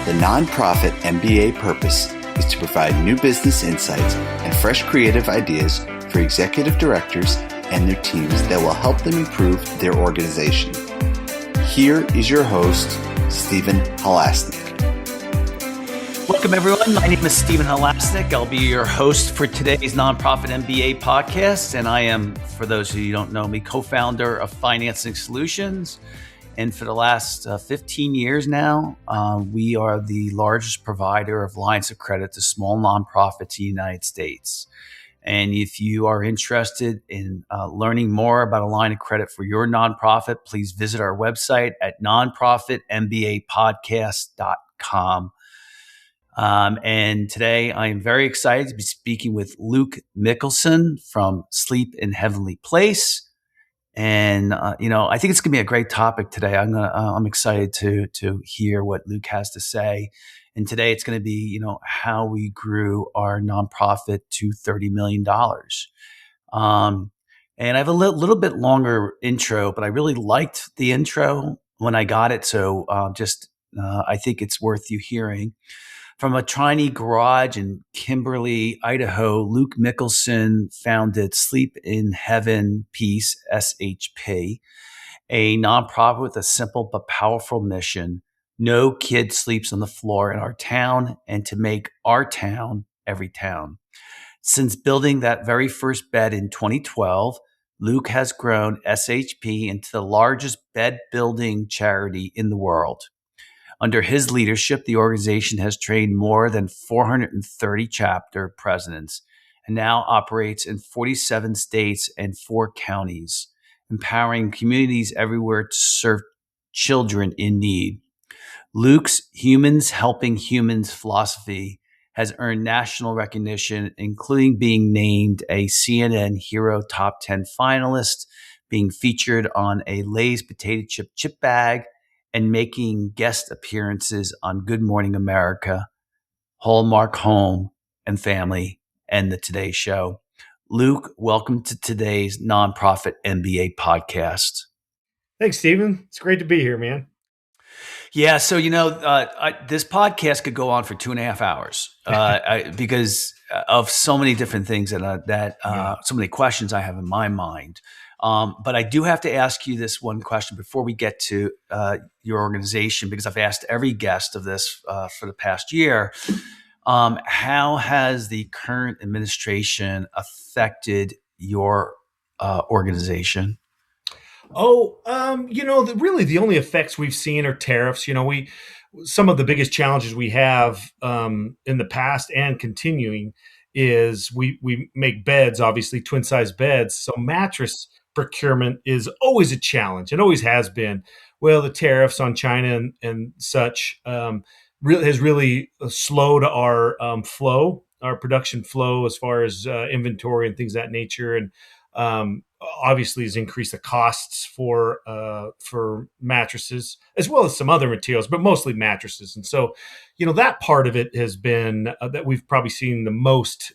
The Nonprofit MBA purpose is to provide new business insights and fresh creative ideas for executive directors and their teams that will help them improve their organization. Here is your host, Stephen Halasnik. Welcome, everyone. My name is Stephen Halasnik. I'll be your host for today's Nonprofit MBA Podcast, and I am, for those of you who don't know me, co-founder of Financing Solutions. And for the last 15 years now, we are the largest provider of lines of credit to small nonprofits in the United States. And if you are interested in learning more about a line of credit for your nonprofit, please visit our website at nonprofitmbapodcast.com. And today I am very excited to be speaking with Luke Mickelson from Sleep in Heavenly Place. And, I think it's going to be a great topic today. I'm excited to hear what Luke has to say. And today it's going to be, how we grew our nonprofit to $30 million. And I have a little bit longer intro, but I really liked the intro when I got it. So I think it's worth you hearing. From a tiny garage in Kimberly, Idaho, Luke Mickelson founded Sleep in Heaven Peace, SHP, a nonprofit with a simple but powerful mission. No kid sleeps on the floor in our town, and to make our town every town. Since building that very first bed in 2012, Luke has grown SHP into the largest bed building charity in the world. Under his leadership, the organization has trained more than 430 chapter presidents and now operates in 47 states and 4 counties, empowering communities everywhere to serve children in need. Luke's Humans Helping Humans philosophy has earned national recognition, including being named a CNN Hero Top 10 finalist, being featured on a Lay's potato chip bag, and making guest appearances on Good Morning America, Hallmark Home and Family, and the Today Show. Luke, welcome to today's Nonprofit MBA Podcast. Thanks, Stephen. It's great to be here, man. Yeah, so this podcast could go on for 2.5 hours because of so many different things so many questions I have in my mind. But I do have to ask you this one question before we get to your organization, because I've asked every guest of this for the past year. How has the current administration affected your organization? Really the only effects we've seen are tariffs. Some of the biggest challenges we have in the past and continuing is we make beds, obviously twin size beds. So mattress procurement is always a challenge and always has been. Well, the tariffs on China and such has really slowed our our production flow as far as inventory and things of that nature. And obviously has increased the costs for mattresses as well as some other materials, but mostly mattresses. And so, that part of it has been that we've probably seen the most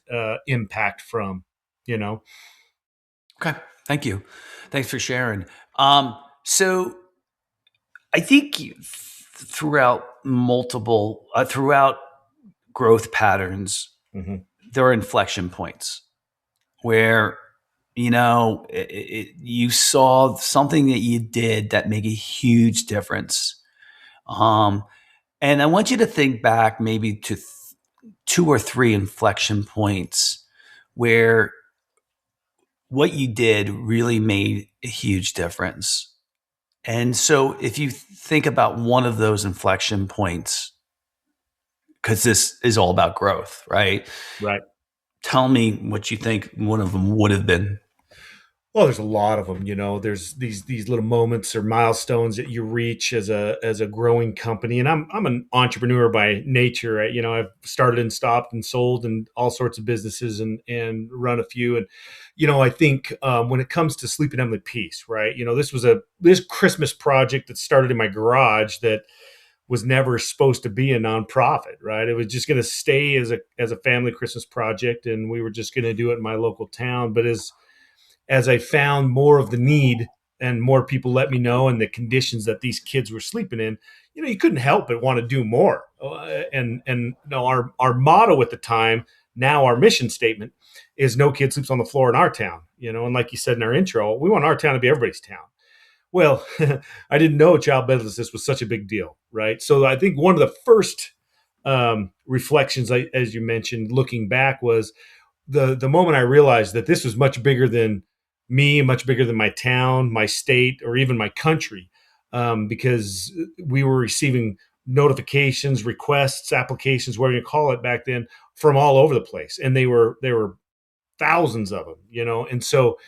impact from, Okay. Thank you. Thanks for sharing. So I think throughout growth patterns, there are inflection points where, you saw something that you did that made a huge difference. And I want you to think back maybe to 2 or 3 inflection points where what you did really made a huge difference. And so if you think about one of those inflection points, because this is all about growth, right? Right. Tell me what you think one of them would have been. Well, there's a lot of them, there's these little moments or milestones that you reach as a growing company. And I'm an entrepreneur by nature. I've started and stopped and sold and all sorts of businesses and run a few. And, I think when it comes to Sleep in Heavenly Peace, right? This was this Christmas project that started in my garage that was never supposed to be a nonprofit, right? It was just going to stay as a family Christmas project. And we were just going to do it in my local town. But as I found more of the need and more people let me know, and the conditions that these kids were sleeping in, you couldn't help but want to do more. Our motto at the time, now our mission statement, is no kid sleeps on the floor in our town. And like you said in our intro, we want our town to be everybody's town. Well, I didn't know child bedlessness was such a big deal, right? So I think one of the first reflections, as you mentioned, looking back, was the moment I realized that this was much bigger than me, much bigger than my town, my state, or even my country, because we were receiving notifications, requests, applications, whatever you call it back then, from all over the place, and they were thousands of them, and so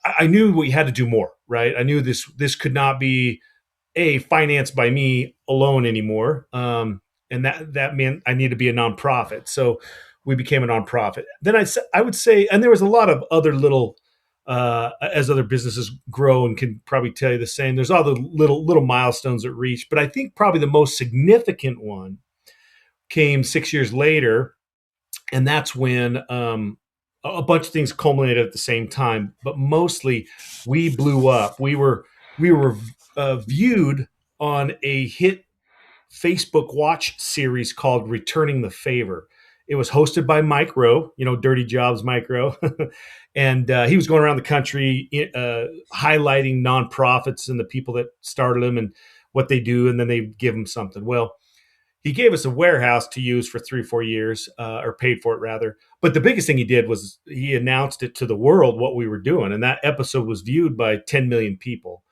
I knew we had to do more, right? I knew this could not be financed by me alone anymore, and that meant I needed to be a nonprofit. So we became a nonprofit. Then I would say, and there was a lot of other little, as other businesses grow, and can probably tell you the same, there's all the little milestones that reach. But I think probably the most significant one came 6 years later, and that's when a bunch of things culminated at the same time. But mostly, we blew up. We were viewed on a hit Facebook watch series called Returning the Favor. It was hosted by Mike Rowe, Dirty Jobs Mike Rowe. And he was going around the country highlighting nonprofits and the people that started them and what they do, and then they give them something. Well, he gave us a warehouse to use for 3 or 4 years, or paid for it rather. But the biggest thing he did was he announced it to the world what we were doing. And that episode was viewed by 10 million people.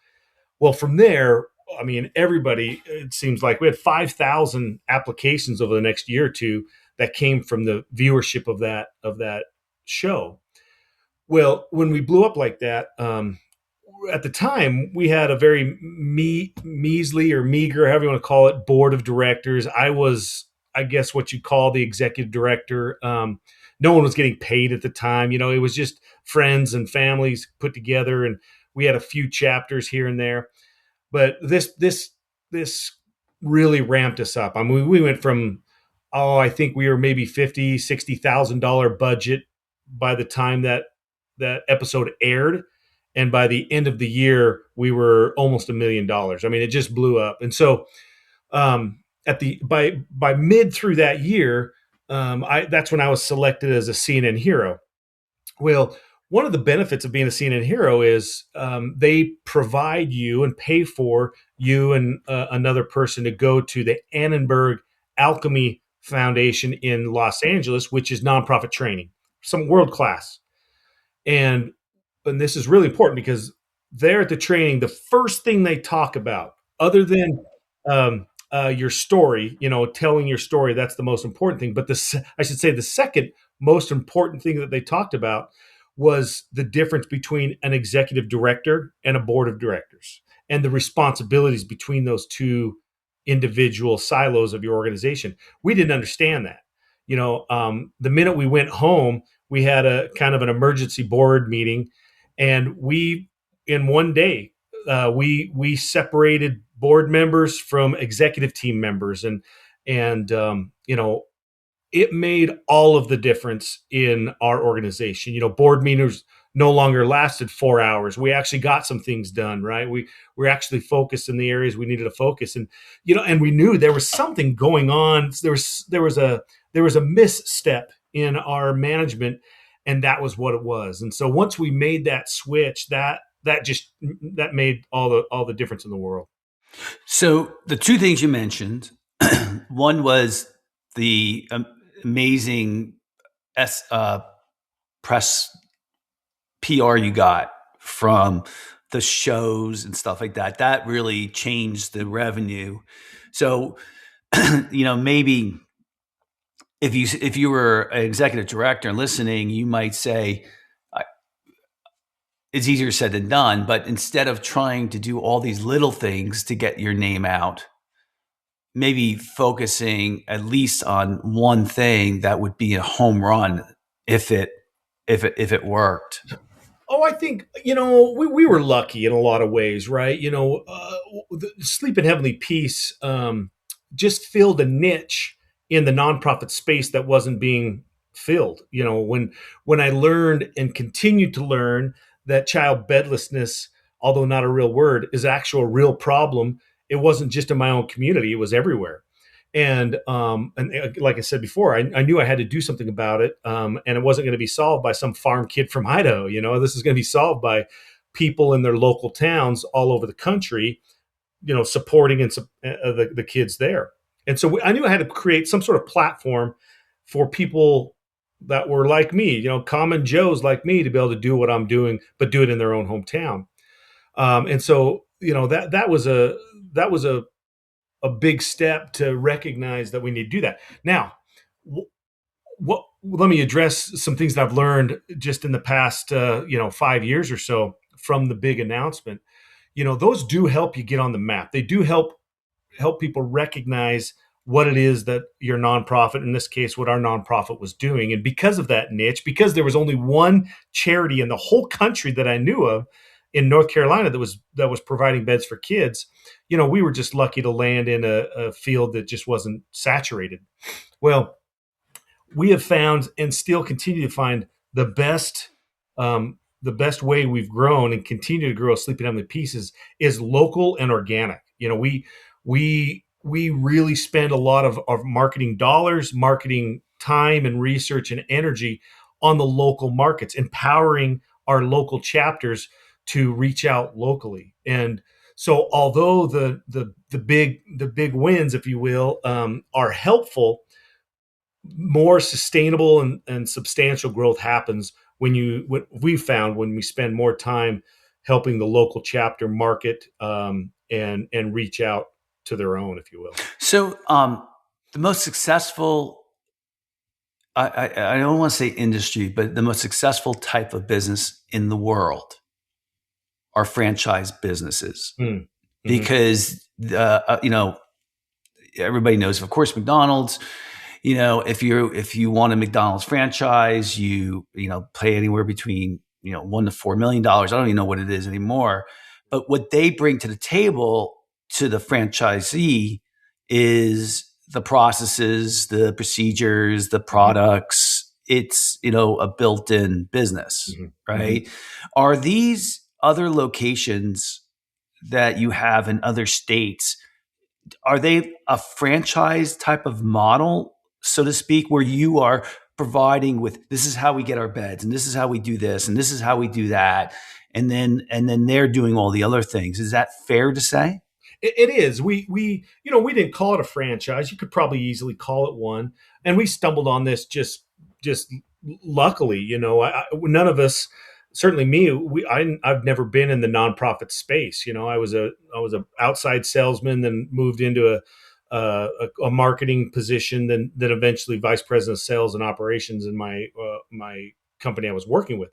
Well, from there, I mean, everybody, it seems like we had 5,000 applications over the next year or two that came from the viewership of that show. Well, when we blew up like that, at the time, we had a very measly or meager, however you want to call it, board of directors. I was, I guess, what you'd call the executive director. No one was getting paid at the time. It was just friends and families put together, and we had a few chapters here and there. But this really ramped us up. I mean, we went from, I think we were maybe $50,000-$60,000 budget by the time that episode aired. And by the end of the year, we were almost $1 million. I mean, it just blew up. And so, by mid through that year, that's when I was selected as a CNN hero. Well, one of the benefits of being a CNN hero is they provide you and pay for you and another person to go to the Annenberg Alchemy Foundation in Los Angeles, which is nonprofit training, some world class. And this is really important because there at the training, the first thing they talk about, other than your story, telling your story, that's the most important thing. But I should say the second most important thing that they talked about was the difference between an executive director and a board of directors, and the responsibilities between those two individual silos of your organization. We didn't understand that. The minute we went home, we had a kind of an emergency board meeting. And we, in one day, we separated board members from executive team members, and it made all of the difference in our organization. Board meetings no longer lasted 4 hours. We actually got some things done, right? We're actually focused in the areas we needed to focus, and we knew there was something going on. There was a misstep in our management. And that was what it was. And so once we made that switch, that made all the difference in the world. So the two things you mentioned, one was the amazing press PR you got from the shows and stuff like that. That really changed the revenue. So, maybe if you were an executive director and listening, you might say it's easier said than done. But instead of trying to do all these little things to get your name out, maybe focusing at least on one thing that would be a home run if it worked. Oh, I think, we were lucky in a lot of ways, right? The Sleep in Heavenly Peace just filled a niche in the nonprofit space that wasn't being filled. When I learned and continued to learn that child bedlessness although not a real word, is actual real problem. It wasn't just in my own community; it was everywhere. And like I said before, I knew I had to do something about it, and it wasn't going to be solved by some farm kid from Idaho. This is going to be solved by people in their local towns all over the country, supporting the kids there. And so I knew I had to create some sort of platform for people that were like me, common Joes like me, to be able to do what I'm doing, but do it in their own hometown. And so, that was a big step to recognize that we need to do that. Now, let me address some things that I've learned just in the past, 5 years or so from the big announcement. Those do help you get on the map. They do help people recognize what it is that your nonprofit, in this case, what our nonprofit was doing. And because of that niche, because there was only one charity in the whole country that I knew of in North Carolina that was providing beds for kids, we were just lucky to land in a field that just wasn't saturated. Well, we have found and still continue to find the best way we've grown and continue to grow Sleep in Heavenly Peace is local and organic. We really spend a lot of marketing dollars, marketing time and research and energy on the local markets, empowering our local chapters to reach out locally. And so although the big wins, if you will, are helpful, more sustainable and substantial growth happens when we found when we spend more time helping the local chapter market and reach out to their own, if you will. So the most successful, I don't want to say industry, but the most successful type of business in the world are franchise businesses. Mm-hmm. Because everybody knows, of course, McDonald's. If you want a McDonald's franchise, you pay anywhere between $1 to $4 million. I don't even know what it is anymore. But what they bring to the table to the franchisee is the processes, the procedures, the products. It's a built-in business, mm-hmm. right? Mm-hmm. Are these other locations that you have in other states, are they a franchise type of model, so to speak, where you are providing with, this is how we get our beds, and this is how we do this, and this is how we do that, and then they're doing all the other things? Is that fair to say? It is. We didn't call it a franchise. You could probably easily call it one, and we stumbled on this just luckily. None of us. Certainly me, I've never been in the nonprofit space. I was a outside salesman, then moved into a marketing position, then eventually vice president of sales and operations in my company I was working with.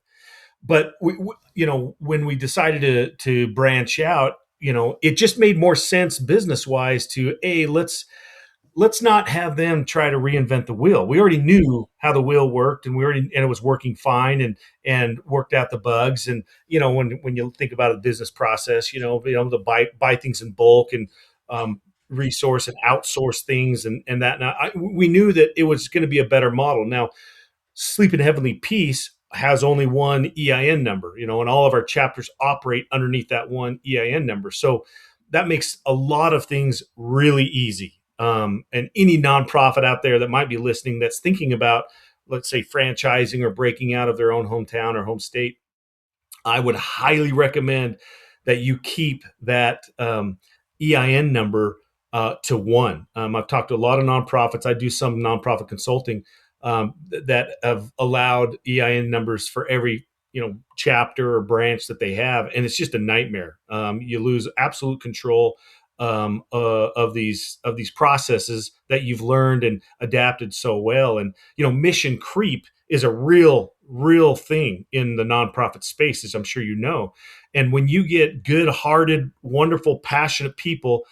But when we decided to branch out, it just made more sense business wise to let's not have them try to reinvent the wheel. We already knew how the wheel worked, and it was working fine, and worked out the bugs. And when you think about a business process, be able to buy things in bulk and resource and outsource things and that. Now, we knew that it was going to be a better model. Now, Sleep in Heavenly Peace has only one EIN number, and all of our chapters operate underneath that one EIN number. So that makes a lot of things really easy. And any nonprofit out there that might be listening that's thinking about, let's say, franchising or breaking out of their own hometown or home state, I would highly recommend that you keep that EIN number to one. I've talked to a lot of nonprofits. I do some nonprofit consulting that have allowed EIN numbers for every chapter or branch that they have, and it's just a nightmare. You lose absolute control of these processes that you've learned and adapted so well. And mission creep is a real thing in the nonprofit space, as I'm sure you know. And when you get good-hearted, wonderful, passionate people,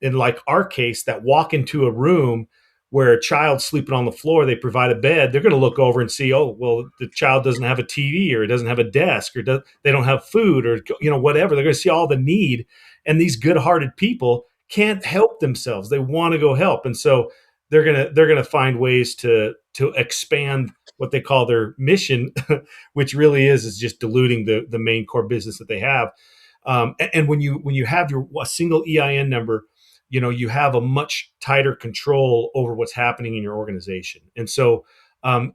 in like our case, that walk into a room where a child's sleeping on the floor, they provide a bed, they're going to look over and see, oh, well, the child doesn't have a TV, or it doesn't have a desk, or they don't have food, or whatever. They're going to see all the need. And these good-hearted people can't help themselves. They want to go help. And so they're going to find ways to expand what they call their mission, which really is just diluting the main core business that they have. And when you have a single EIN number, you have a much tighter control over what's happening in your organization. And so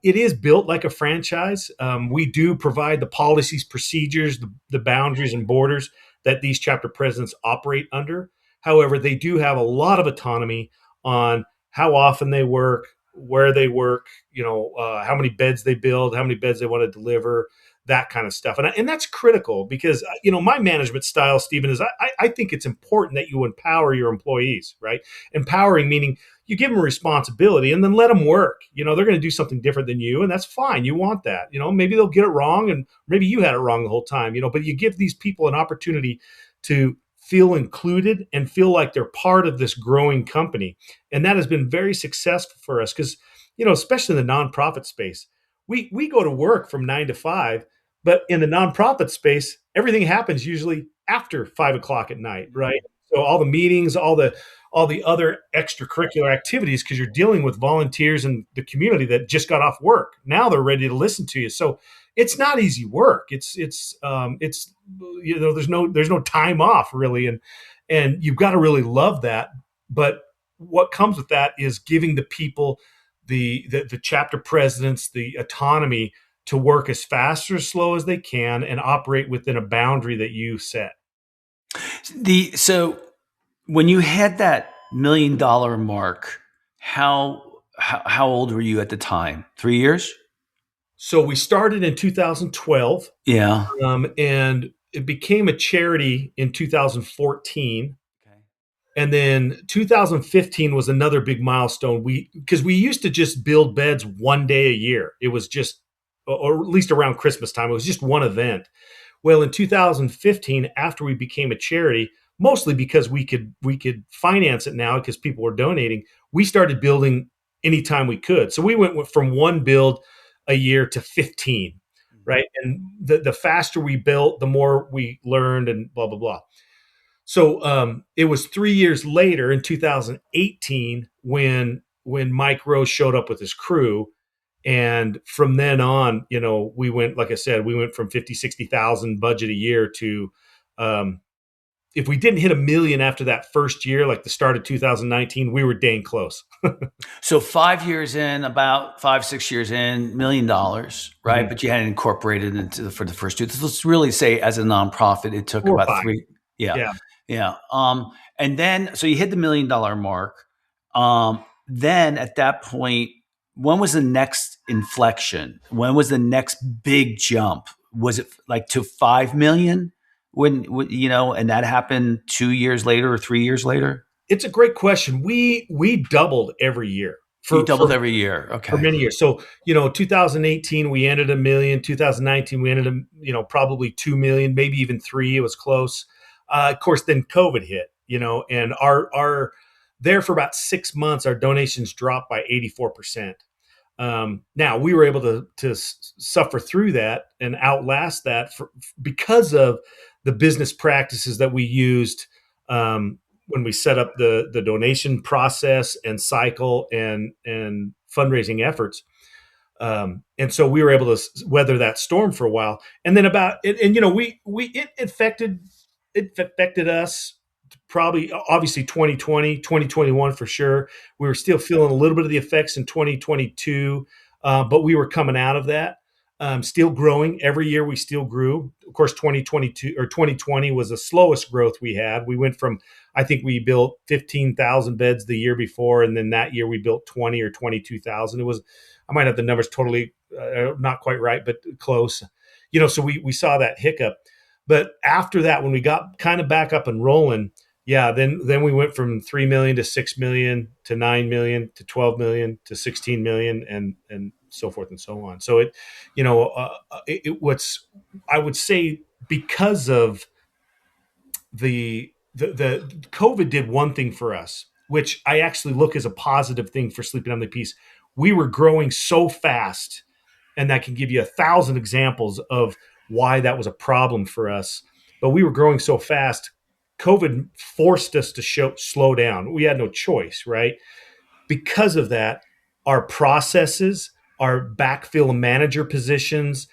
it is built like a franchise. We do provide the policies, procedures, the boundaries and borders that these chapter presidents operate under. However, they do have a lot of autonomy on how often they work, where they work, how many beds they build, how many beds they want to deliver, that kind of stuff. And that's critical because, my management style, Stephen, is I think it's important that you empower your employees, right? Empowering meaning you give them responsibility and then let them work. They're going to do something different than you, and that's fine. You want that. Maybe they'll get it wrong, and maybe you had it wrong the whole time, but you give these people an opportunity to feel included and feel like they're part of this growing company. And that has been very successful for us because, especially in the nonprofit space, we go to work from 9 to 5, but in the nonprofit space, everything happens usually after 5 o'clock at night, right? So all the meetings, all the other extracurricular activities, because you're dealing with volunteers in the community that just got off work. Now they're ready to listen to you. So it's not easy work. It's there's no time off really, and you've got to really love that. But what comes with that is giving the people, the chapter presidents, the autonomy to work as fast or as slow as they can and operate within a boundary that you set. So when you had that $1 million mark, how old were you at the time? 3 years? So we started in 2012. Yeah. And it became a charity in 2014. Okay. And then 2015 was another big milestone. Because we used to just build beds one day a year. It was just, or at least around Christmas time, it was just one event. Well, in 2015, after we became a charity, mostly because we could finance it now because people were donating, we started building anytime we could. So we went from one build a year to 15, right? And the faster we built, the more we learned and blah, blah, blah. So it was 3 years later in 2018 when Mike Rowe showed up with his crew. And from then on, we went, like I said, we went from 50, 60,000 budget a year to, if we didn't hit $1 million after that first year, like the start of 2019, we were dang close. So 5 years in, about 5-6 years in, $1 million, right? Mm-hmm. But you hadn't incorporated into for the first two. So let's really say as a nonprofit, it took about 3. Yeah. And then, so you hit the $1 million mark. Then at that point, when was the next inflection? When was the next big jump? Was it like to 5 million? When and that happened 2 years later or 3 years later? It's a great question. We doubled every year. Every year. Okay. For many years. So, 2018, we ended $1 million. 2019, we ended, probably 2 million, maybe even 3. It was close. Of course, then COVID hit, and our there for about 6 months, our donations dropped by 84%. Now we were able to suffer through that and outlast that because of the business practices that we used when we set up the donation process and cycle and fundraising efforts. And so we were able to weather that storm for a while. And then it affected us probably, obviously 2020, 2021 for sure. We were still feeling a little bit of the effects in 2022, but we were coming out of that. Still growing. Every year we still grew. Of course, 2020 was the slowest growth we had. We went from, I think we built 15,000 beds the year before, and then that year we built 20 or 22,000. It was, I might have the numbers totally not quite right, but close. So we saw that hiccup. But after that, when we got kind of back up and rolling, then we went from 3 million to 6 million to 9 million to 12 million to 16 million and so forth and so on. So I would say because of the COVID did one thing for us, which I actually look as a positive thing for Sleeping on the Peace. We were growing so fast, and that can give you 1,000 examples of why that was a problem for us. But we were growing so fast, COVID forced us to slow down. We had no choice, right? Because of that, our processes, our backfill and manager positions,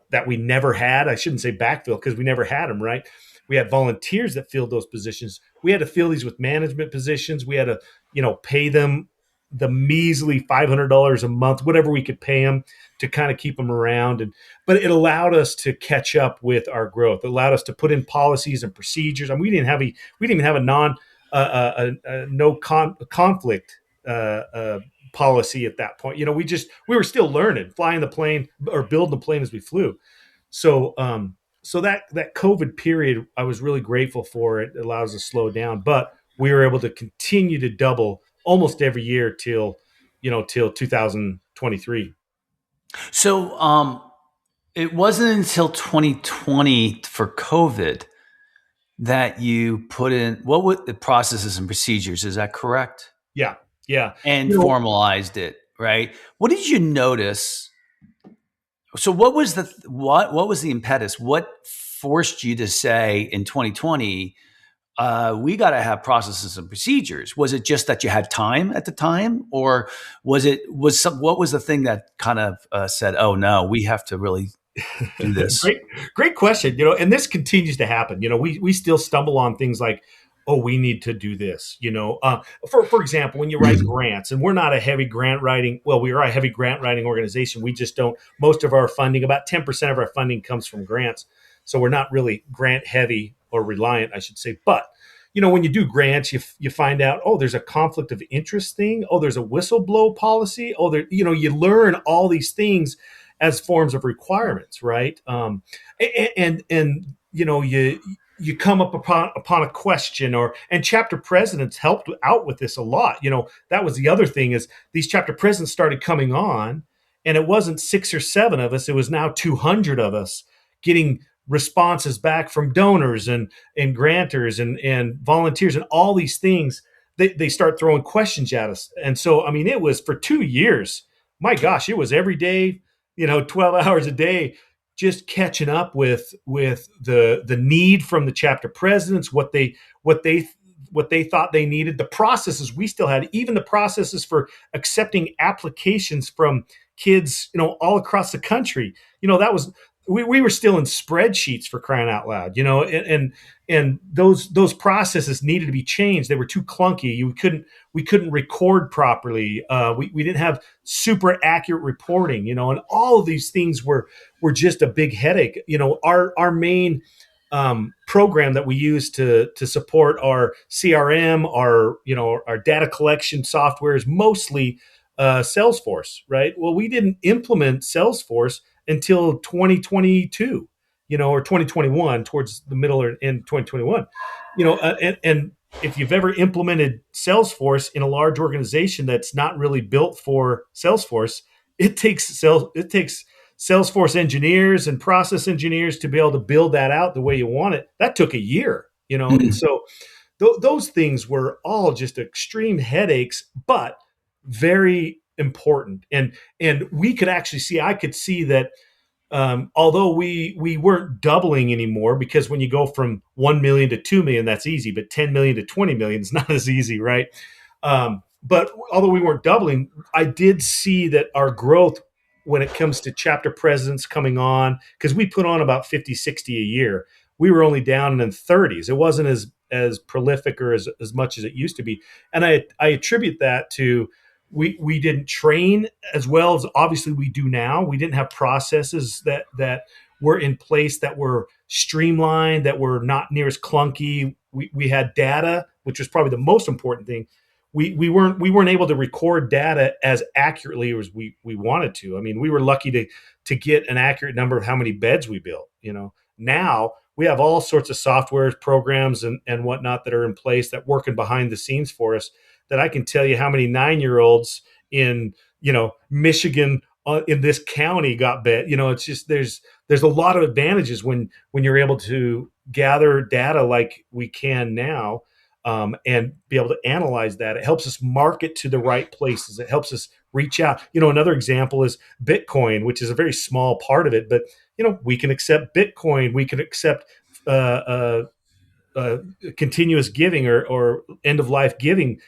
that we never had. I shouldn't say backfill because we never had them, right? We had volunteers that filled those positions. We had to fill these with management positions. We had to, pay them the measly $500 a month, whatever we could pay them to kind of keep them around. But it allowed us to catch up with our growth. It allowed us to put in policies and procedures. I mean, we didn't even have conflict policy at that point. We were still learning, flying the plane or building the plane as we flew. So that COVID period, I was really grateful for. It allows us to slow down, but we were able to continue to double almost every year till 2023. So it wasn't until 2020 for COVID that you put in what were the processes and procedures. Is that correct? Yeah. And formalized it, right? What did you notice? So what was the impetus? What forced you to say in 2020, we got to have processes and procedures? Was it just that you had time at the time, or what was the thing that kind of said, "Oh no, we have to really do this"? Great question. And this continues to happen. We still stumble on things like, oh, we need to do this. For example, when you write grants, and we're not a heavy grant writing. Well, we are a heavy grant writing organization. We just don't. Most of our funding, about 10% of our funding, comes from grants. So we're not really grant heavy or reliant, I should say. But when you do grants, you find out, oh, there's a conflict of interest thing. Oh, there's a whistleblow policy. Oh, you learn all these things as forms of requirements, right? You come up upon a question, and chapter presidents helped out with this a lot. That was the other thing, is these chapter presidents started coming on, and it wasn't 6 or 7 of us. It was now 200 of us getting responses back from donors and grantors and volunteers and all these things. They start throwing questions at us. And so, I mean, it was for 2 years, my gosh, it was every day, 12 hours a day, just catching up with the need from the chapter presidents, what they thought they needed, the processes we still had, even the processes for accepting applications from kids, all across the country. That was, we were still in spreadsheets, for crying out loud, and those processes needed to be changed. They were too clunky. We couldn't record properly. We didn't have super accurate reporting, and all of these things were just a big headache. Our main program that we use to support our CRM, our data collection software is mostly Salesforce, right? Well, we didn't implement Salesforce until 2022, or 2021, towards the middle or end of 2021, and if you've ever implemented Salesforce in a large organization that's not really built for Salesforce, it takes Salesforce engineers and process engineers to be able to build that out the way you want it. That took a year, and so those things were all just extreme headaches, but very important. And we could actually see, I could see that although we weren't doubling anymore, because when you go from 1 million to 2 million, that's easy, but 10 million to 20 million is not as easy, right? But although we weren't doubling, I did see that our growth when it comes to chapter presidents coming on, because we put on about 50, 60 a year, we were only down in the 30s. It wasn't as prolific or as much as it used to be. And I attribute that to we didn't train as well as obviously we do now. We didn't have processes that were in place that were streamlined, that were not near as clunky. We had data, which was probably the most important thing. We weren't able to record data as accurately as we wanted to. I mean, we were lucky to get an accurate number of how many beds we built. Now we have all sorts of software programs and whatnot that are in place that working behind the scenes for us, that I can tell you how many 9-year-olds in Michigan in this county got bed. It's just there's a lot of advantages when you're able to gather data like we can now. And be able to analyze that. It helps us market to the right places. It helps us reach out. Another example is Bitcoin, which is a very small part of it, but we can accept Bitcoin. We can accept continuous giving or end of life giving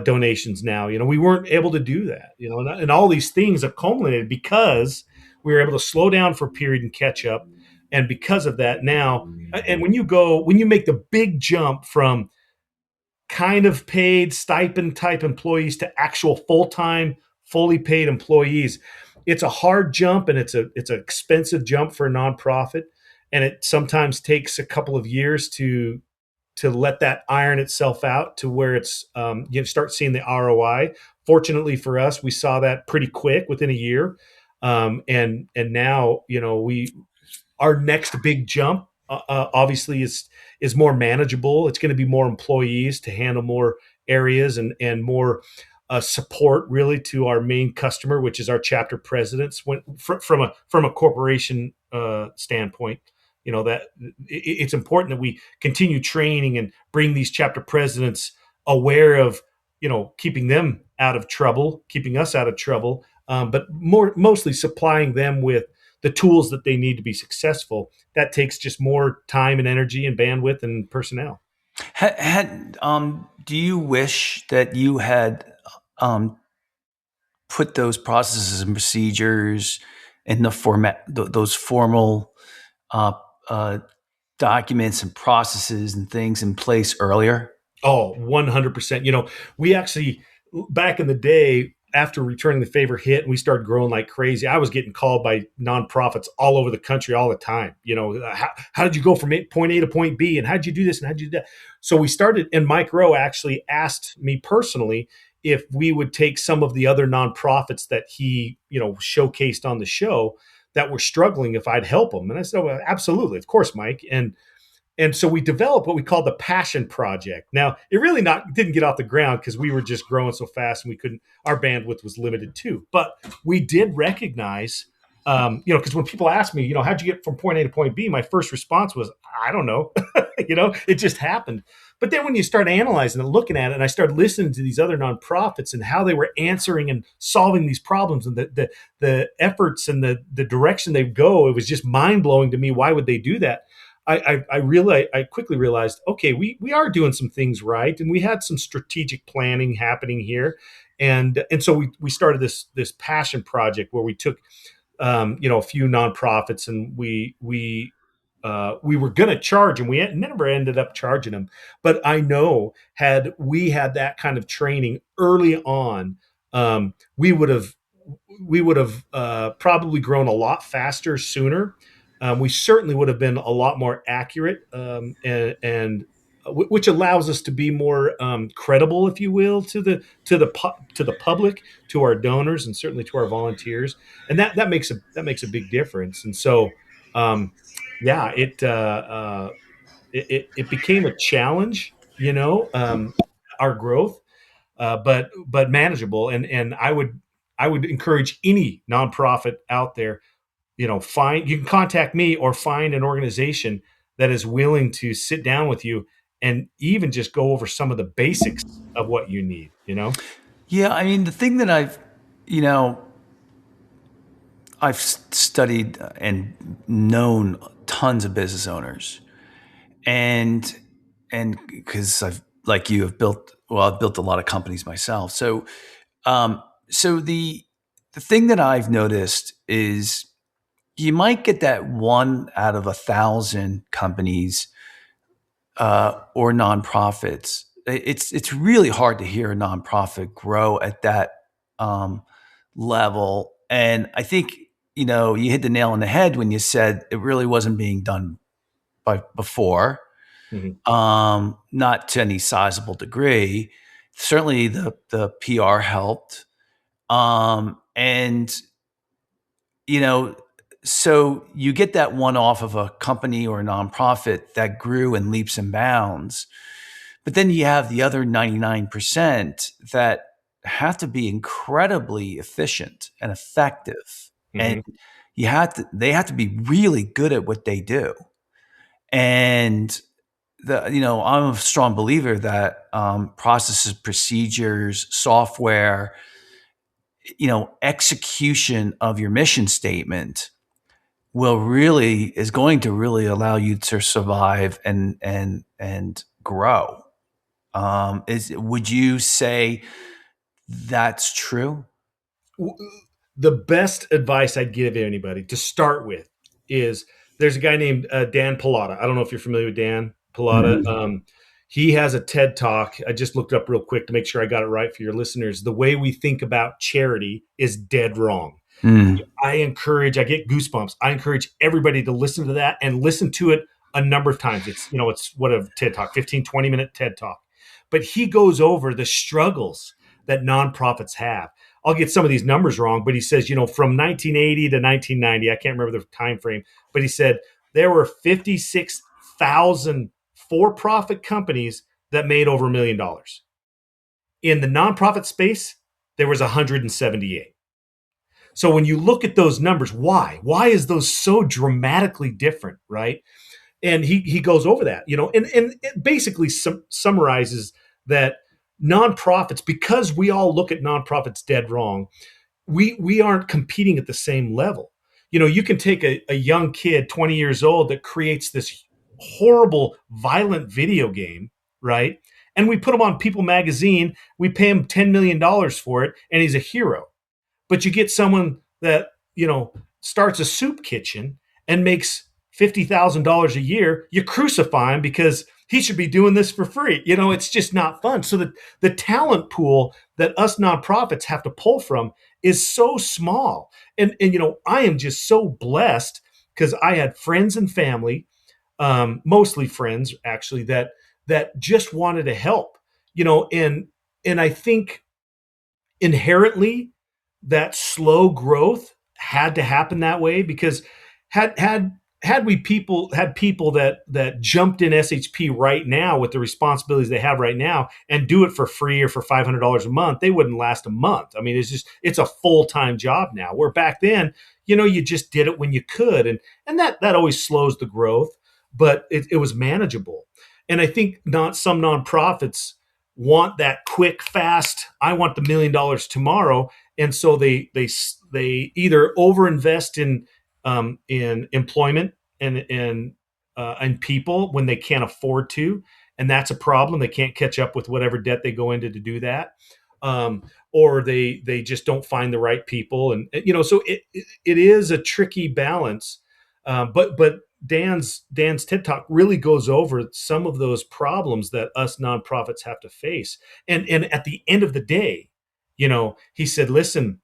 donations now. We weren't able to do that. And all these things have culminated because we were able to slow down for a period and catch up. And because of that now, and when you make the big jump from kind of paid stipend type employees to actual full-time, fully paid employees, it's a hard jump, and it's an expensive jump for a nonprofit. And it sometimes takes a couple of years to let that iron itself out to where it's you start seeing the ROI. Fortunately for us, we saw that pretty quick within a year, and now our next big jump obviously is more manageable. It's going to be more employees to handle more areas and more support really to our main customer, which is our chapter presidents. From a corporation standpoint, that it's important that we continue training and bring these chapter presidents aware of keeping them out of trouble, keeping us out of trouble, but mostly supplying them with the tools that they need to be successful. That takes just more time and energy and bandwidth and personnel. Do you wish that you had put those processes and procedures in the format, those formal documents and processes and things in place earlier? Oh, 100%. We actually, back in the day, after returning the favor hit and we started growing like crazy, I was getting called by nonprofits all over the country all the time. How did you go from point A to point B? And how'd you do this? And how'd you do that? So we started, and Mike Rowe actually asked me personally if we would take some of the other nonprofits that he, showcased on the show that were struggling, if I'd help them. And I said, well, absolutely. Of course, Mike. And so we developed what we called the Passion Project. Now, it really didn't get off the ground because we were just growing so fast and our bandwidth was limited too. But we did recognize, because when people ask me, how'd you get from point A to point B? My first response was, I don't know. It just happened. But then when you start analyzing and looking at it, and I started listening to these other nonprofits and how they were answering and solving these problems and the efforts and the direction they go, it was just mind blowing to me. Why would they do that? I quickly realized, okay, we are doing some things right, and we had some strategic planning happening here, and so we started this Passion Project where we took a few nonprofits, and we were going to charge them. We never ended up charging them, but I know had we had that kind of training early on, we would have probably grown a lot faster sooner. We certainly would have been a lot more accurate, and which allows us to be more credible, if you will, to the public, to our donors, and certainly to our volunteers. And that makes a big difference. And so, it became a challenge, our growth, but manageable. And I would encourage any nonprofit out there, you can contact me or find an organization that is willing to sit down with you and even just go over some of the basics of what you need, Yeah. I mean, the thing that I've studied and known tons of business owners, and because I've built a lot of companies myself. So the thing that I've noticed is you might get that 1 out of 1,000 companies or nonprofits. It's really hard to hear a nonprofit grow at that level. And I think you hit the nail on the head when you said it really wasn't being done before, not to any sizable degree. Certainly, the PR helped, and so you get that one off of a company or a nonprofit that grew in leaps and bounds. But then you have the other 99% that have to be incredibly efficient and effective. And they have to be really good at what they do. And I'm a strong believer that processes, procedures, software, execution of your mission statement is going to really allow you to survive and grow. Would you say that's true? The best advice I'd give anybody to start with is there's a guy named Dan Pallotta. I don't know if you're familiar with Dan Pallotta. Mm-hmm. He has a TED Talk. I just looked it up real quick to make sure I got it right for your listeners. The way we think about charity is dead wrong. Mm. I get goosebumps. I encourage everybody to listen to that and listen to it a number of times. It's what a TED Talk, 15, 20-minute TED Talk. But he goes over the struggles that nonprofits have. I'll get some of these numbers wrong, but he says, from 1980 to 1990, I can't remember the time frame, but he said there were 56,000 for-profit companies that made over $1 million. In the nonprofit space, there was 178. So when you look at those numbers, why is those so dramatically different, right? And he goes over that, and it basically summarizes that nonprofits, because we all look at nonprofits dead wrong, we aren't competing at the same level. You can take a young kid, 20 years old, that creates this horrible, violent video game, right? And we put him on People magazine. We pay him $10 million for it, and he's a hero. But you get someone that, starts a soup kitchen and makes $50,000 a year, you crucify him because he should be doing this for free. It's just not fun. So the talent pool that us nonprofits have to pull from is so small. And I am just so blessed because I had friends and family, mostly friends actually, that just wanted to help, and I think inherently that slow growth had to happen that way, because had people that jumped in SHP right now with the responsibilities they have right now and do it for free or for $500 a month, they wouldn't last a month. I mean, it's a full-time job now, where back then, you just did it when you could. And that always slows the growth, but it was manageable. And I think some nonprofits want that quick, fast, I want the $1 million tomorrow. And so they either overinvest in employment and people when they can't afford to, and that's a problem. They can't catch up with whatever debt they go into to do that, or they just don't find the right people, and so it is a tricky balance. But Dan's TED Talk really goes over some of those problems that us nonprofits have to face, and at the end of the day, he said, listen,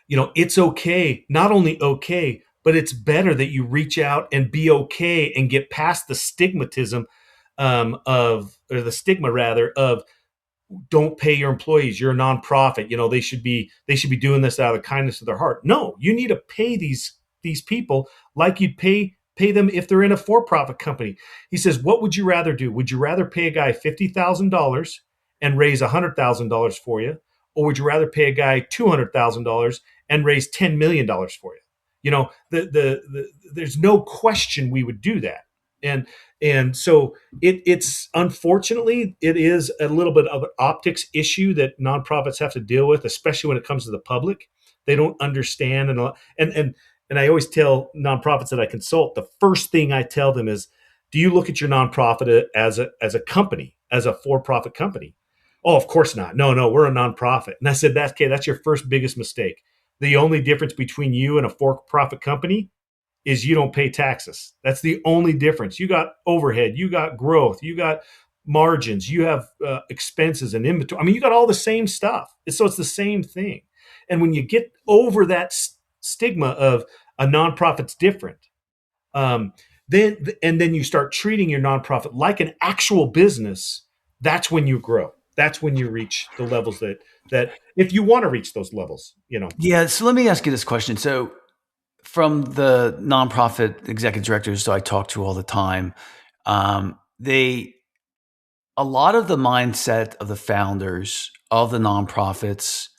it's okay, not only okay, but it's better that you reach out and be okay and get past the stigmatism of don't pay your employees. You're a nonprofit. They should be doing this out of the kindness of their heart. No, you need to pay these people like you'd pay them if they're in a for-profit company. He says, what would you rather do? Would you rather pay a guy $50,000 and raise $100,000 for you? Or would you rather pay a guy $200,000 and raise $10 million for you? There's no question we would do that. And so it's unfortunately, it is a little bit of an optics issue that nonprofits have to deal with, especially when it comes to the public. They don't understand. And I always tell nonprofits that I consult, the first thing I tell them is, do you look at your nonprofit as a company, as a for-profit company? Oh, of course not. No, we're a nonprofit. And I said, that's your first biggest mistake. The only difference between you and a for-profit company is you don't pay taxes. That's the only difference. You got overhead, you got growth, you got margins, you have expenses and inventory. I mean, you got all the same stuff. So it's the same thing. And when you get over that stigma of a nonprofit's different, then you start treating your nonprofit like an actual business, that's when you grow. That's when you reach the levels that if you want to reach those levels, Yeah. So let me ask you this question. So from the nonprofit executive directors I talk to all the time, a lot of the mindset of the founders of the nonprofits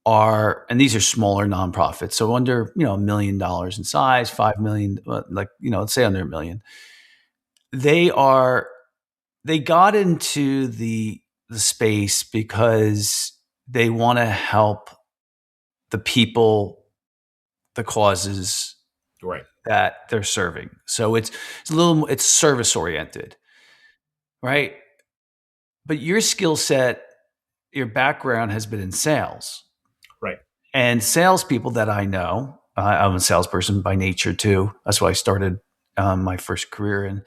are, and these are smaller nonprofits, so under $1 million in size, 5 million, let's say under $1 million. They got into the space because they want to help the people, the causes right that they're serving. So it's service oriented, right? But your skill set, your background has been in sales, right? And salespeople that I know, I'm a salesperson by nature too. That's why I started my first career, and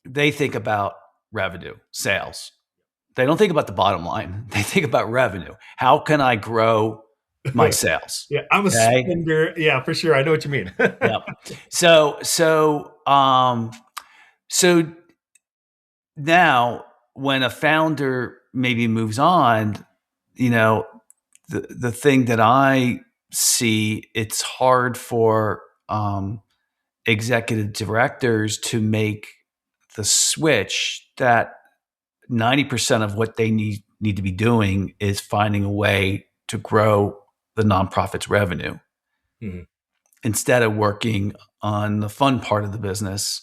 they think about revenue, sales. They don't think about the bottom line. They think about revenue. How can I grow my sales? Yeah, I'm a spender. Yeah, for sure. I know what you mean. Yep. So now when a founder maybe moves on, the thing that I see, it's hard for executive directors to make the switch that 90% of what they need to be doing is finding a way to grow the nonprofit's revenue instead of working on the fun part of the business,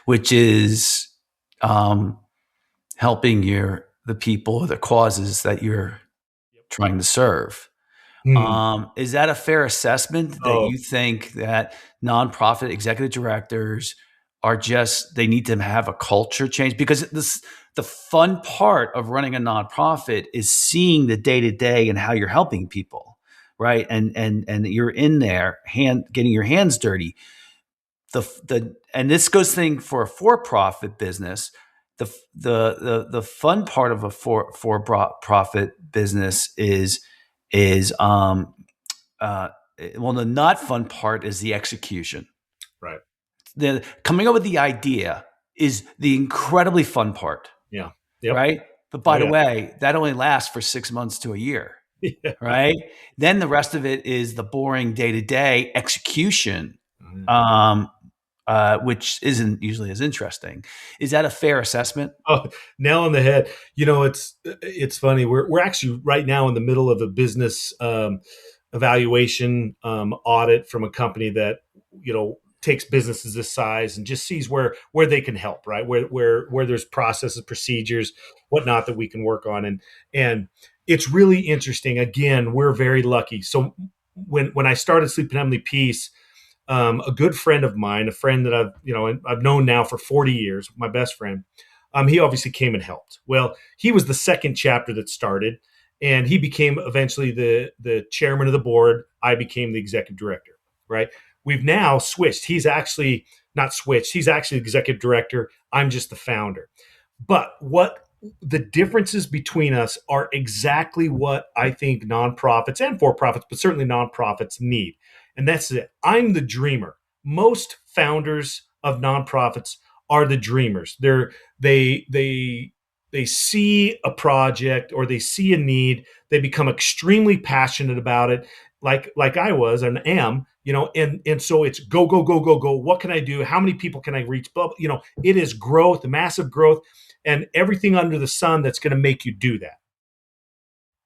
which is helping the people, the causes that you're trying to serve. Is that a fair assessment that you think that nonprofit executive directors are they need to have a culture change? Because the fun part of running a nonprofit is seeing the day-to-day and how you're helping people, right? And you're in there getting your hands dirty. And this goes thing for a for-profit business. The fun part of a for-profit business is the not fun part is the execution. Right. The coming up with the idea is the incredibly fun part. Yeah. Yep. Right. But by the way, that only lasts for 6 months to a year. Yeah. Right. Then the rest of it is the boring day-to-day execution, which isn't usually as interesting. Is that a fair assessment? Oh, nail on the head. It's funny. We're actually right now in the middle of a business evaluation audit from a company that takes businesses this size and just sees where they can help, right? Where there's processes, procedures, whatnot that we can work on, and it's really interesting. Again, we're very lucky. So when I started Sleep in Heavenly Peace, a good friend of mine, a friend that I've known now for 40 years, my best friend, he obviously came and helped. Well, he was the second chapter that started, and he became eventually the chairman of the board. I became the executive director, right? We've now switched. He's actually not switched. He's actually executive director. I'm just the founder. But what the differences between us are exactly what I think nonprofits and for-profits, but certainly nonprofits need. And that's it. I'm the dreamer. Most founders of nonprofits are the dreamers. They see a project or they see a need. They become extremely passionate about it, like I was and am. And so it's go. What can I do? How many people can I reach? It is growth, massive growth, and everything under the sun that's going to make you do that.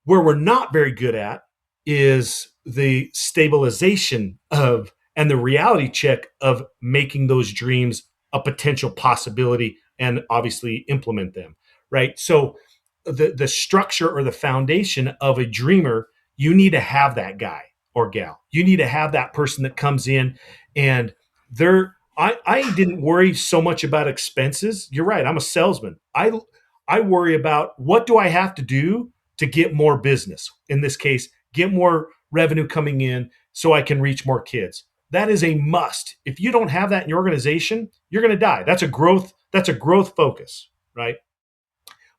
Where we're not very good at is the stabilization and the reality check of making those dreams a potential possibility and obviously implement them, right? So the structure or the foundation of a dreamer, you need to have that guy or gal. You need to have that person that comes in and I didn't worry so much about expenses. You're right. I'm a salesman. I worry about what do I have to do to get more business. In this case, get more revenue coming in so I can reach more kids. That is a must. If you don't have that in your organization, you're going to die. That's a growth focus, right?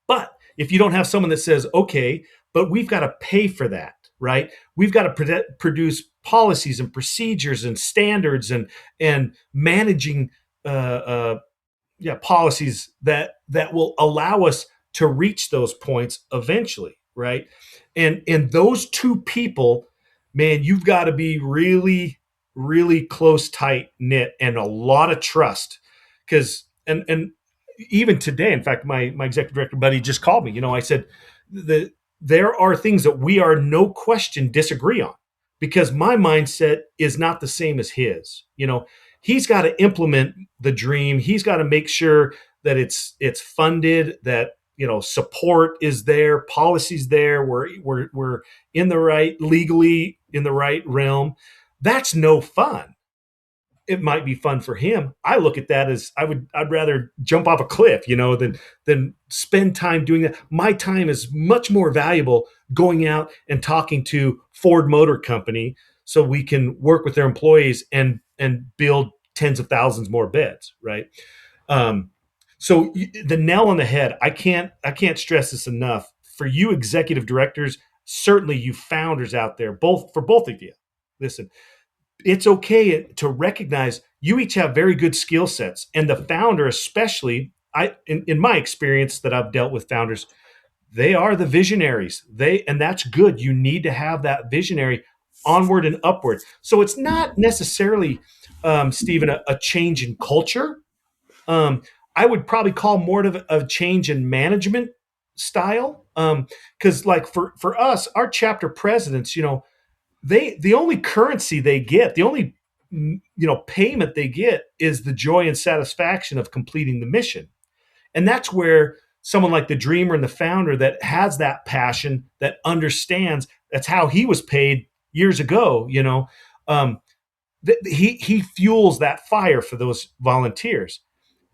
But if you don't have someone that says, okay, but we've got to pay for that, right? We've got to produce policies and procedures and standards and managing policies that will allow us to reach those points eventually, right? And those two people, man, you've got to be really, really close, tight knit, and a lot of trust. Because and even today, in fact, my executive director buddy just called me. I said there are things that we are no question disagree on because my mindset is not the same as his. He's got to implement the dream. He's got to make sure that it's funded, that support is there, policies there. We're in the right, legally in the right realm. That's no fun. It might be fun for him. I look at that as I'd rather jump off a cliff, than spend time doing that. My time is much more valuable going out and talking to Ford Motor Company so we can work with their employees and build tens of thousands more beds, right? So the nail on the head, I can't stress this enough. For you executive directors, certainly you founders out there, for both of you, listen, it's okay to recognize you each have very good skill sets. And the founder, especially, in my experience that I've dealt with founders, they are the visionaries. And that's good. You need to have that visionary onward and upward. So it's not necessarily, Stephen, a change in culture. I would probably call more of a change in management style. Because like for us, our chapter presidents, the only currency they get, the only payment they get is the joy and satisfaction of completing the mission. And that's where someone like the dreamer and the founder that has that passion, that understands, that's how he was paid years ago, he fuels that fire for those volunteers.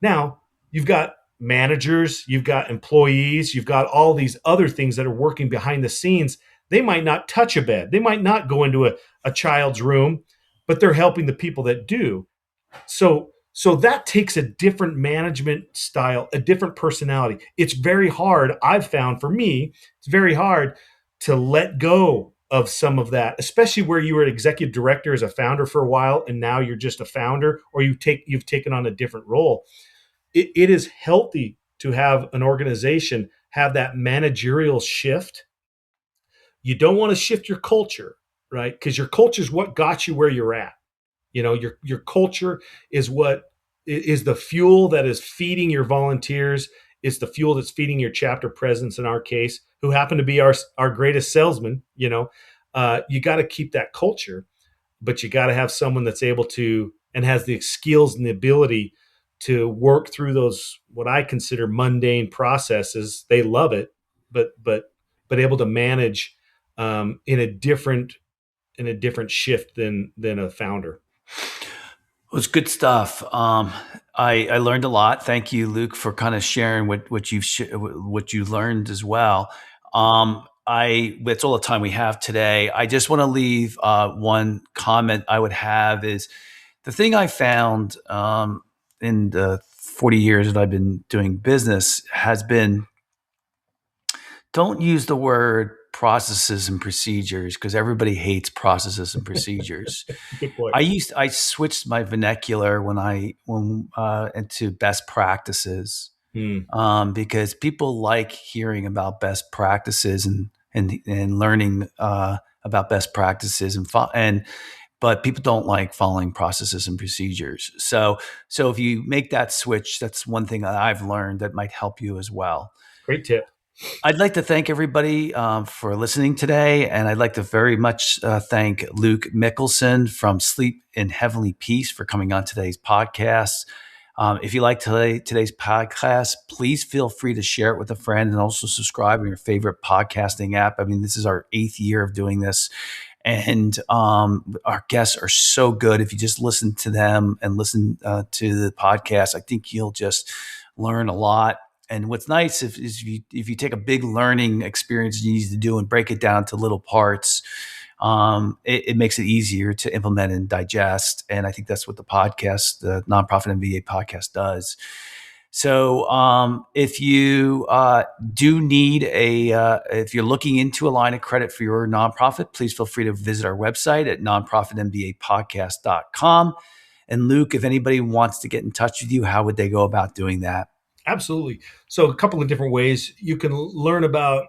Now, you've got managers, you've got employees, you've got all these other things that are working behind the scenes. They might not touch a bed. They might not go into a child's room, but they're helping the people that do. So that takes a different management style, a different personality. It's very hard. I've found for me, it's very hard to let go of some of that, especially where you were an executive director as a founder for a while, and now you're just a founder, or you've taken on a different role. It is healthy to have an organization have that managerial shift. You don't want to shift your culture, right? Because your culture is what got you where you're at. Your culture is what is the fuel that is feeding your volunteers. It's the fuel that's feeding your chapter presidents, in our case, who happen to be our greatest salesman. You got to keep that culture, but you got to have someone that's able to and has the skills and the ability to work through those, what I consider mundane processes. They love it, but able to manage in a different shift than a founder. Well, it's good stuff. I learned a lot. Thank you, Luke, for kind of sharing what you learned as well. That's all the time we have today. I just want to leave one comment I would have is the thing I found in the 40 years that I've been doing business has been, don't use the word processes and procedures, because everybody hates processes and procedures. Good point. I switched my vernacular when into best practices, because people like hearing about best practices and learning about best practices but people don't like following processes and procedures. So if you make that switch, that's one thing that I've learned that might help you as well. Great tip. I'd like to thank everybody for listening today, and I'd like to very much thank Luke Mickelson from Sleep in Heavenly Peace for coming on today's podcast. If you like today's podcast, please feel free to share it with a friend, and also subscribe on your favorite podcasting app. I mean, this is our 8th year of doing this, and our guests are so good. If you just listen to them and listen to the podcast, I think you'll just learn a lot. And what's nice is if you take a big learning experience you need to do and break it down to little parts, it makes it easier to implement and digest. And I think that's what the Nonprofit MBA Podcast does. So if you do need if you're looking into a line of credit for your nonprofit, please feel free to visit our website at nonprofitmbapodcast.com. And Luke, if anybody wants to get in touch with you, how would they go about doing that? Absolutely. So a couple of different ways. You can learn about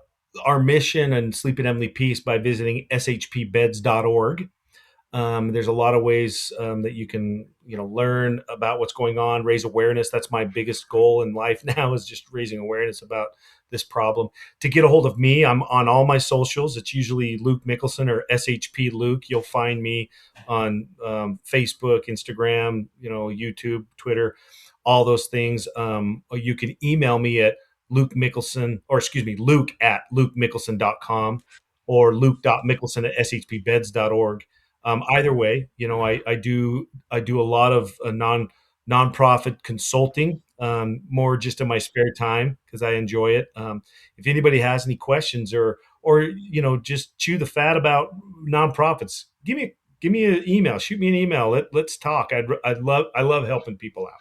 our mission and Sleep in Heavenly Peace by visiting shpbeds.org. There's a lot of ways that you can, learn about what's going on, raise awareness. That's my biggest goal in life now, is just raising awareness about this problem. To get a hold of me, I'm on all my socials. It's usually Luke Mickelson or SHP Luke. You'll find me on Facebook, Instagram, YouTube, Twitter, all those things. You can email me at Luke at lukemickelson.com or luke.mickelson@shpbeds.org. Either way, I do a lot of nonprofit consulting, more just in my spare time because I enjoy it. If anybody has any questions or just chew the fat about nonprofits, give me give me an email, shoot me an email. Let's talk. I love helping people out.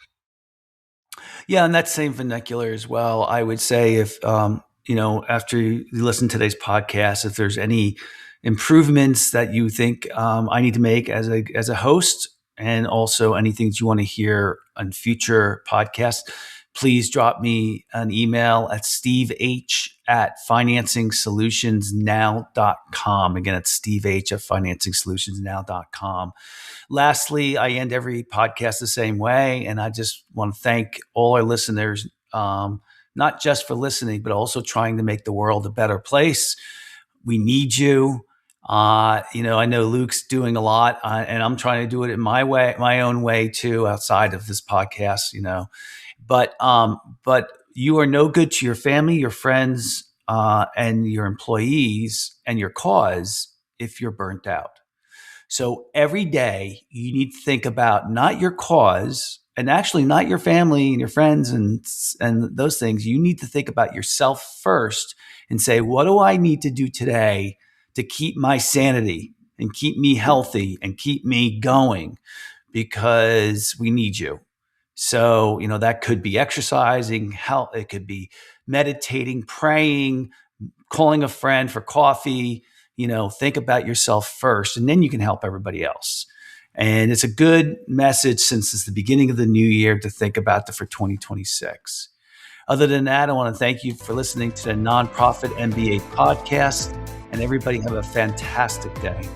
Yeah, and that same vernacular as well. I would say if after you listen to today's podcast, if there's any improvements that you think I need to make as a host, and also anything that you want to hear on future podcasts, please drop me an email at steveh@financingsolutionsnow.com. Again, it's steveh@financingsolutionsnow.com. Lastly, I end every podcast the same way, and I just want to thank all our listeners, not just for listening, but also trying to make the world a better place. We need you. I know Luke's doing a lot, and I'm trying to do it in my own way too, outside of this podcast. But you are no good to your family, your friends, and your employees and your cause if you're burnt out. So every day you need to think about not your cause, and actually not your family and your friends and those things. You need to think about yourself first and say, what do I need to do today to keep my sanity and keep me healthy and keep me going? Because we need you. So, that could be exercising, it could be meditating, praying, calling a friend for coffee. Think about yourself first, and then you can help everybody else. And it's a good message since it's the beginning of the new year to think about for 2026. Other than that, I want to thank you for listening to the Nonprofit MBA Podcast, and everybody have a fantastic day.